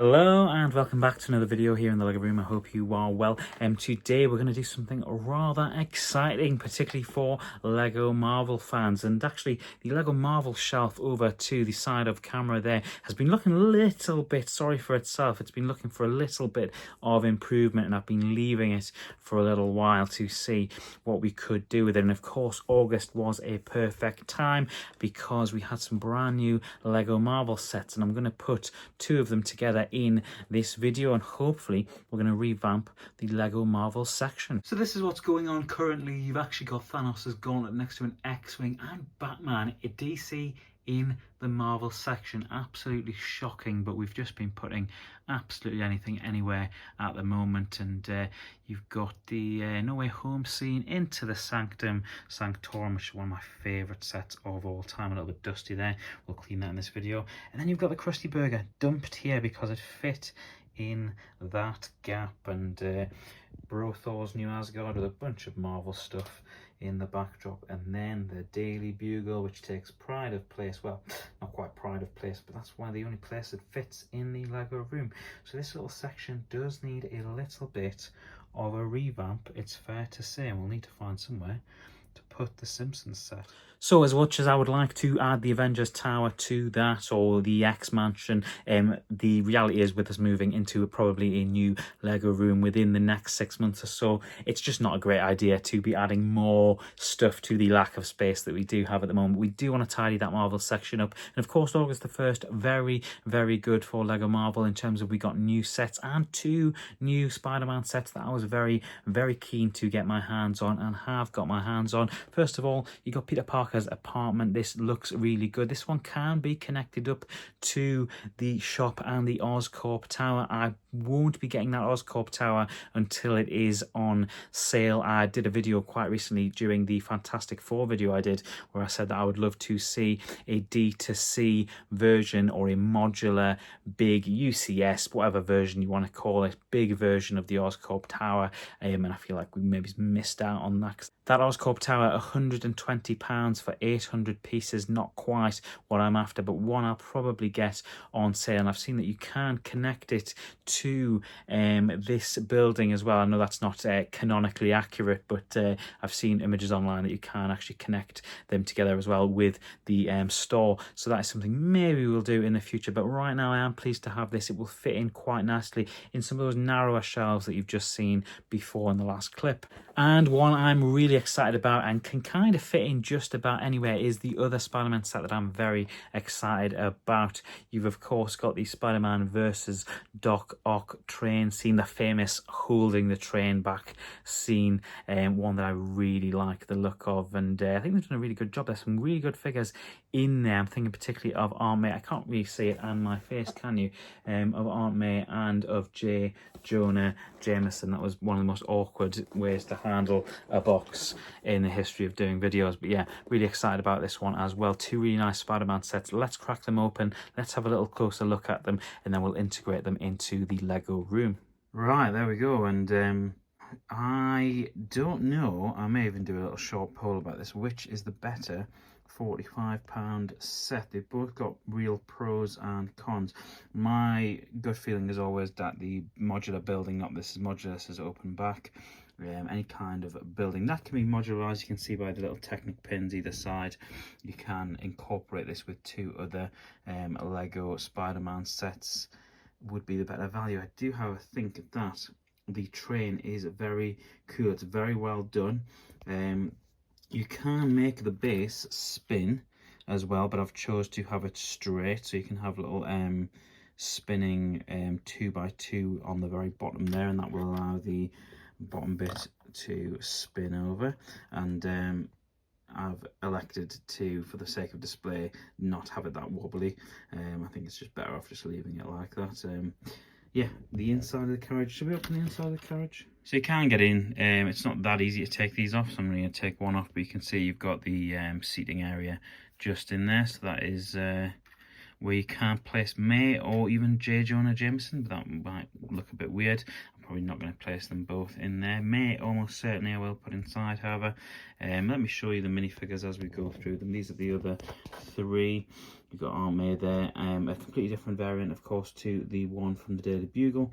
Hello and welcome back to another video here in the LEGO Room. I hope you are well. Today we're going to do something rather exciting, particularly for LEGO Marvel fans. And actually, the LEGO Marvel shelf over to the side of camera there has been looking a little bit sorry for itself. It's been looking for a little bit of improvement, and I've been leaving it for a little while to see what we could do with it. And of course, August was a perfect time because we had some brand new LEGO Marvel sets, and I'm going to put two of them together in this video, and hopefully we're going to revamp the LEGO Marvel section. So this is what's going on currently. You've actually got Thanos' gauntlet next to an X-Wing and Batman, a DC in the Marvel section. Absolutely shocking, but we've just been putting absolutely anything anywhere at the moment. And you've got the No Way Home scene into the Sanctorum, which is one of my favourite sets of all time. A little bit dusty there, we'll clean that in this video. And then you've got the Krusty Burger dumped here because it fit in that gap, and Thor's New Asgard with a bunch of Marvel stuff in the backdrop, and then the Daily Bugle, which takes pride of place. Well, not quite pride of place, but that's why the only place it fits in the LEGO room. So this little section does need a little bit of a revamp, it's fair to say, and we'll need to find somewhere to put the Simpsons set. So as much as I would like to add the Avengers Tower to that, or the X-Mansion, the reality is with us moving into probably a new LEGO room within the next 6 months or so, it's just not a great idea to be adding more stuff to the lack of space that we do have at the moment. We do want to tidy that Marvel section up. And of course, August the 1st, very, very good for LEGO Marvel in terms of we got new sets and two new Spider-Man sets that I was very, very keen to get my hands on and have got my hands on. First of all, you got Peter Parker's apartment. This looks really good. This one can be connected up to the shop and the Oscorp Tower. I won't be getting that Oscorp Tower until it is on sale. I did a video quite recently during the Fantastic Four video I did where I said that I would love to see a D2C version, or a modular big UCS, whatever version you want to call it, big version of the Oscorp Tower, and I feel like we maybe missed out on that. That Oscorp Tower, £120 for 800 pieces, not quite what I'm after, but one I'll probably get on sale. And I've seen that you can connect it to this building as well. I know that's not canonically accurate, but I've seen images online that you can actually connect them together as well with the store. So that is something maybe we'll do in the future. But right now I am pleased to have this. It will fit in quite nicely in some of those narrower shelves that you've just seen before in the last clip. And one I'm really excited about and can kind of fit in just about anywhere is the other Spider-Man set that I'm very excited about. You've of course got the Spider-Man versus Doc Ock train scene, the famous holding the train back scene, one that I really like the look of, and I think they've done a really good job. There's some really good figures in there. I'm thinking particularly of Aunt May. I can't really see it on my face, can you? Of Aunt May and of J. Jonah Jameson. That was one of the most awkward ways to handle a box in the history of doing videos. But yeah, really excited about this one as well. Two really nice Spider-Man sets. Let's crack them open. Let's have a little closer look at them, and then we'll integrate them into the LEGO room. Right, there we go. And I don't know, I may even do a little short poll about this, which is the better £45 set. They've both got real pros and cons. My gut feeling is always that the modular building, not this is modular, this is open back, any kind of building that can be modularized. You can see by the little Technic pins either side, you can incorporate this with two other LEGO Spider-Man sets, would be the better value. I do however think that the train is very cool. It's very well done. You can make the base spin as well, but I've chose to have it straight, so you can have little spinning 2x2 on the very bottom there, and that will allow the bottom bit to spin over. And I've elected to, for the sake of display, not have it that wobbly. I think it's just better off just leaving it like that. Yeah, the inside of the carriage. Should we open the inside of the carriage? So you can get in. It's not that easy to take these off, so I'm going to take one off, but you can see you've got the seating area just in there. So that is where you can't place May or even J. Jonah Jameson, but that might look a bit weird. I'm probably not going to place them both in there. May almost certainly I will put inside, however. Let me show you the minifigures as we go through them. These are the other three. You've got Aunt May there, a completely different variant, of course, to the one from the Daily Bugle.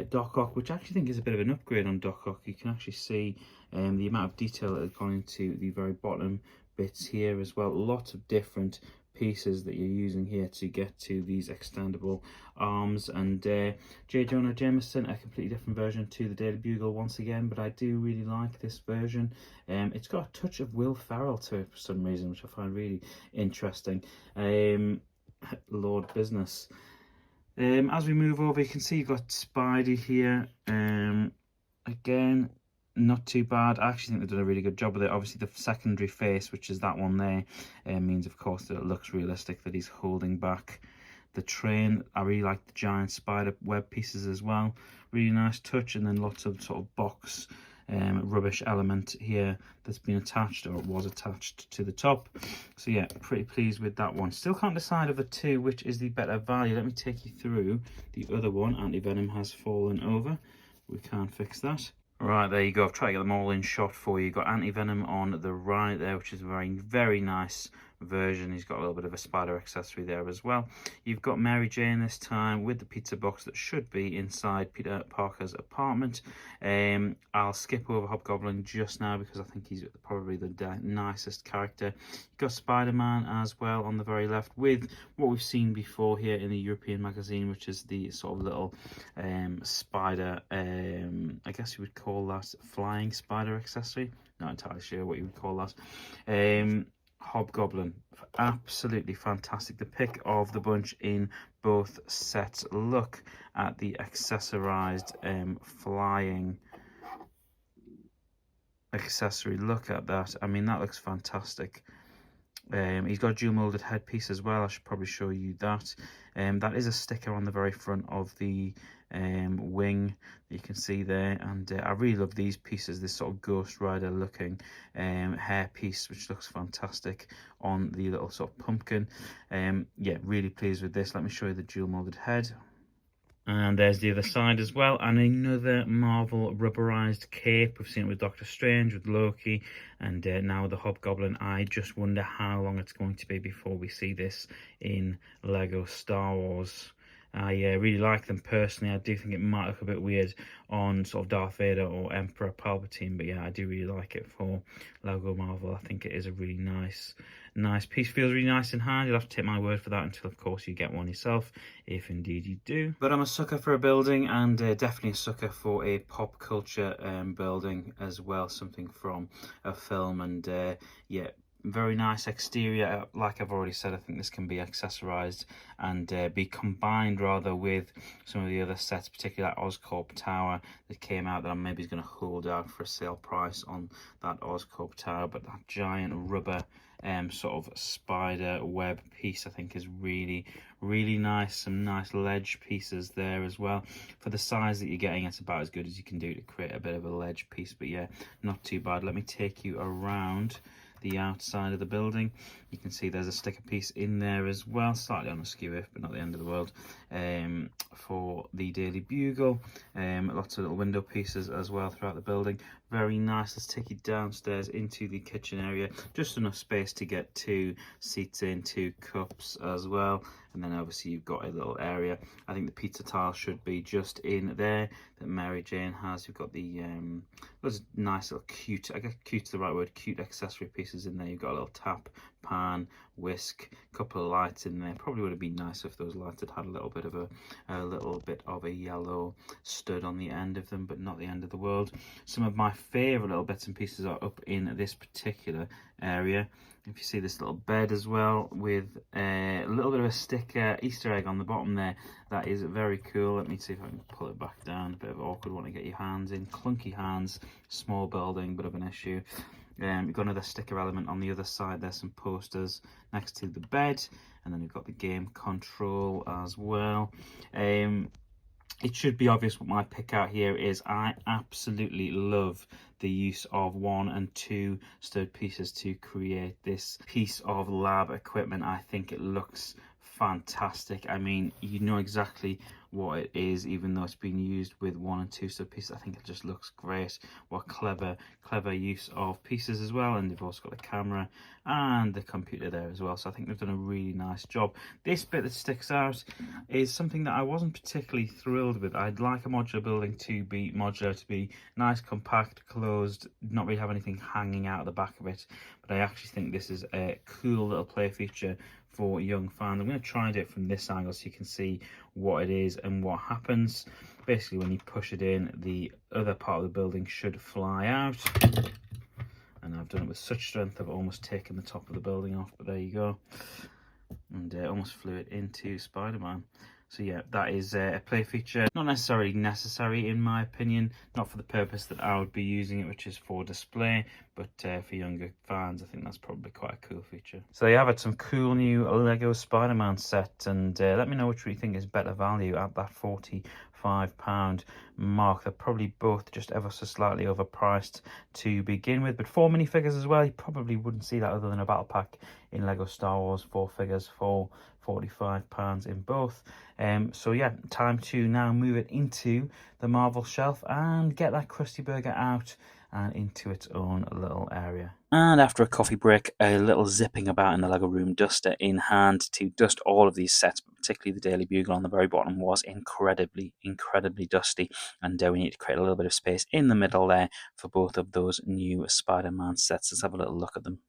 Doc Ock, which I actually think is a bit of an upgrade on Doc Ock. You can actually see the amount of detail that has gone into the very bottom bits here as well. Lots of different pieces that you're using here to get to these extendable arms. And J. Jonah Jameson, a completely different version to the Daily Bugle once again, but I do really like this version. It's got a touch of Will Ferrell to it for some reason, which I find really interesting. Lord Business. As we move over, you can see you've got Spidey here. Again, not too bad. I actually think they've done a really good job with it. Obviously the secondary face, which is that one there, means of course that it looks realistic, that he's holding back the train. I really like the giant spider web pieces as well, really nice touch. And then lots of sort of box rubbish element here that's been attached, or was attached to the top. So yeah, pretty pleased with that one. Still can't decide of the two which is the better value. Let me take you through the other one. Anti-Venom has fallen over. We can't fix that. Right, there you go. I've tried to get them all in shot for you. You've got Anti-Venom on the right there, which is a very, very nice version. He's got a little bit of a spider accessory there as well. You've got Mary Jane this time with the pizza box that should be inside Peter Parker's apartment. I'll skip over Hobgoblin just now because I think he's probably the nicest character. You've got Spider-Man as well on the very left with what we've seen before here in the European magazine, which is the sort of little spider, I guess you would call that flying spider accessory. Not entirely sure what you would call that. Hobgoblin, absolutely fantastic. The pick of the bunch in both sets. Look at the accessorized flying accessory. Look at that. I mean, that looks fantastic. He's got a dual molded headpiece as well. I should probably show you that. That is a sticker on the very front of the wing that you can see there. And I really love these pieces, this sort of Ghost Rider looking hair piece, which looks fantastic on the little sort of pumpkin. Yeah, really pleased with this. Let me show you the dual molded head. And there's the other side as well, and another Marvel rubberized cape. We've seen it with Doctor Strange, with Loki, and now with the Hobgoblin. I just wonder how long it's going to be before we see this in Lego Star Wars. I really like them personally. I do think it might look a bit weird on sort of Darth Vader or Emperor Palpatine, but yeah, I do really like it for Lego Marvel. I think it is a really nice piece. Feels really nice in hand. You'll have to take my word for that until, of course, you get one yourself, if indeed you do. But I'm a sucker for a building, and definitely a sucker for a pop culture building as well, something from a film. And yeah, very nice exterior. Like I've already said, I think this can be accessorized and be combined rather with some of the other sets, particularly that Oscorp tower that came out, that I'm maybe going to hold out for a sale price on that Oscorp tower. But that giant rubber sort of spider web piece I think is really nice. Some nice ledge pieces there as well. For the size that you're getting, it's about as good as you can do to create a bit of a ledge piece, but yeah, not too bad. Let me take you around the outside of the building. You can see there's a sticker piece in there as well, slightly on a skew, but not the end of the world, for the Daily Bugle. Lots of little window pieces as well throughout the building. Very nice. Let's take you downstairs into the kitchen area. Just enough space to get 2 seats in, 2 cups as well. And then obviously you've got a little area. I think the pizza tile should be just in there that Mary Jane has. You've got the those nice little cute, I guess cute's the right word, cute accessory pieces in there. You've got a little tap, pan, whisk, couple of lights in there. Probably would have been nice if those lights had a little bit of a yellow stud on the end of them, but not the end of the world. Some of my favorite little bits and pieces are up in this particular area. If you see this little bed as well with a little bit of a sticker Easter egg on the bottom there, that is very cool. Let me see if I can pull it back down. A bit of an awkward one to get your hands in, clunky hands, small building, bit of an issue. You've got another sticker element on the other side. There's some posters next to the bed, and then we've got the game control as well. It should be obvious what my pick out here is. I absolutely love the use of 1 and 2 stud pieces to create this piece of lab equipment. I think it looks fantastic. I mean, you know exactly what it is, even though it's been used with 1 and 2 stud pieces. I think it just looks great. What clever use of pieces as well. And they've also got the camera and the computer there as well, so I think they've done a really nice job. This bit that sticks out is something that I wasn't particularly thrilled with. I'd like a modular building to be modular, to be nice, compact, closed, not really have anything hanging out the back of it, but I actually think this is a cool little play feature for young fans. I'm going to try and do it from this angle so you can see what it is and what happens. Basically, when you push it in, the other part of the building should fly out. And I've done it with such strength I've almost taken the top of the building off, but there you go. And almost flew it into Spider-Man. So yeah, that is a play feature. Not necessarily necessary in my opinion, not for the purpose that I would be using it, which is for display, but for younger fans, I think that's probably quite a cool feature. So you have some cool new Lego Spider-Man set, and let me know which you think is better value at that £45 mark. They're probably both just ever so slightly overpriced to begin with, but 4 minifigures as well, you probably wouldn't see that other than a battle pack in Lego Star Wars, 4 figures for £45 in both. So yeah, time to now move it into the Marvel shelf and get that Krusty Burger out and into its own little area. And after a coffee break, a little zipping about in the Lego room, duster in hand to dust all of these sets, but particularly the Daily Bugle on the very bottom was incredibly dusty, and we need to create a little bit of space in the middle there for both of those new Spider-Man sets. Let's have a little look at them.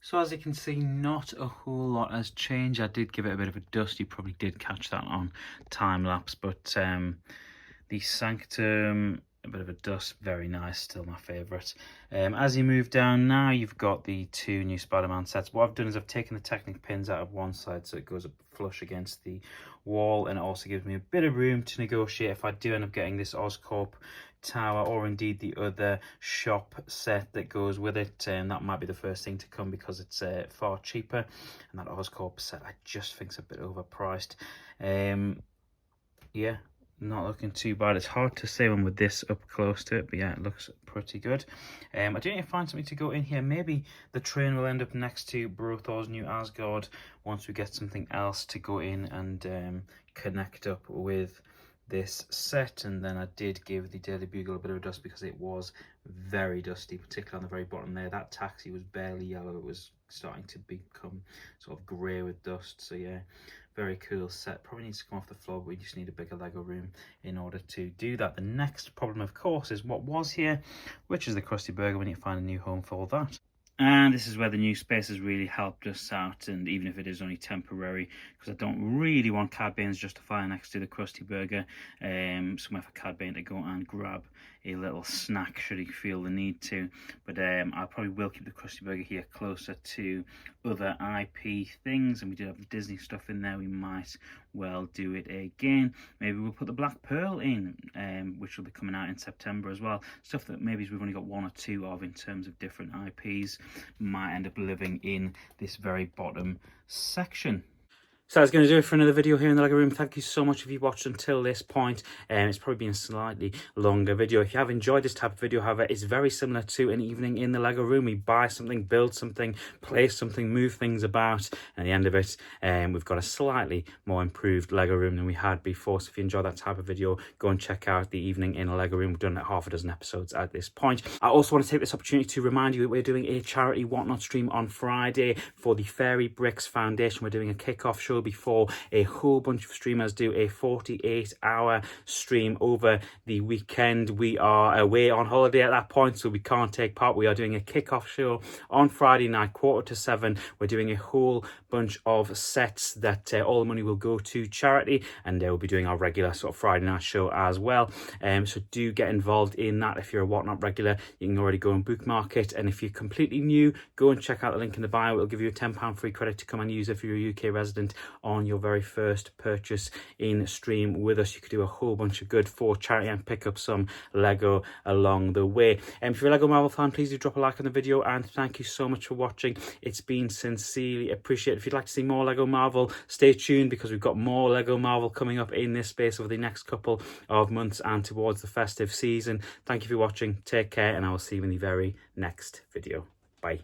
So as you can see, not a whole lot has changed. I did give it a bit of a dust. You probably did catch that on time lapse, but the Sanctum, a bit of a dust, very nice, still my favourite. As you move down now, you've got the 2 new Spider-Man sets. What I've done is I've taken the Technic pins out of one side so it goes up flush against the wall, and it also gives me a bit of room to negotiate if I do end up getting this Oscorp tower or indeed the other shop set that goes with it, and that might be the first thing to come because it's far cheaper, and that Oscorp set I just think's a bit overpriced. Yeah, not looking too bad. It's hard to say when with this up close to it, but yeah, it looks pretty good. I do need to find something to go in here. Maybe the train will end up next to Brothor's New Asgard once we get something else to go in and connect up with this set. And then I did give the Daily Bugle a bit of a dust because it was very dusty, particularly on the very bottom there. That taxi was barely yellow, it was starting to become sort of grey with dust. So yeah, very cool set. Probably needs to come off the floor, but we just need a bigger Lego room in order to do that. The next problem, of course, is what was here, which is the Krusty Burger. We need to find a new home for that. And this is where the new space has really helped us out, and even if it is only temporary, because I don't really want Cad Bane's justify next to the Krusty Burger, somewhere for Cad Bane to go and grab a little snack should he feel the need to. But I probably will keep the Krusty Burger here closer to other IP things, and we do have the Disney stuff in there. We might well do it again. Maybe we'll put the Black Pearl in, which will be coming out in September as well. Stuff that maybe we've only got 1 or 2 of in terms of different IPs might end up living in this very bottom section. So that's going to do it for another video here in the Lego Room. Thank you so much if you've watched until this point. It's probably been a slightly longer video. If you have enjoyed this type of video, however, it's very similar to an evening in the Lego Room. We buy something, build something, place something, move things about, and at the end of it, we've got a slightly more improved Lego Room than we had before. So if you enjoy that type of video, go and check out the evening in a Lego Room. We've done half a dozen episodes at this point. I also want to take this opportunity to remind you that we're doing a charity Whatnot stream on Friday for the Fairy Bricks Foundation. We're doing a kick-off show before a whole bunch of streamers do a 48-hour stream over the weekend. We are away on holiday at that point, so we can't take part. We are doing a kick-off show on Friday night, 6:45. We're doing a whole bunch of sets that all the money will go to charity, and we'll be doing our regular sort of Friday night show as well. So do get involved in that. If you're a Whatnot regular, you can already go and bookmark it, and if you're completely new, go and check out the link in the bio. It'll give you a £10 free credit to come and use if you're a UK resident on your very first purchase in stream with us. You could do a whole bunch of good for charity and pick up some Lego along the way. If you're a Lego Marvel fan, please do drop a like on the video, and thank you so much for watching. It's been sincerely appreciated. If you'd like to see more Lego Marvel, stay tuned because we've got more Lego Marvel coming up in this space over the next couple of months and towards the festive season. Thank you for watching. Take care, and I will see you in the very next video. Bye.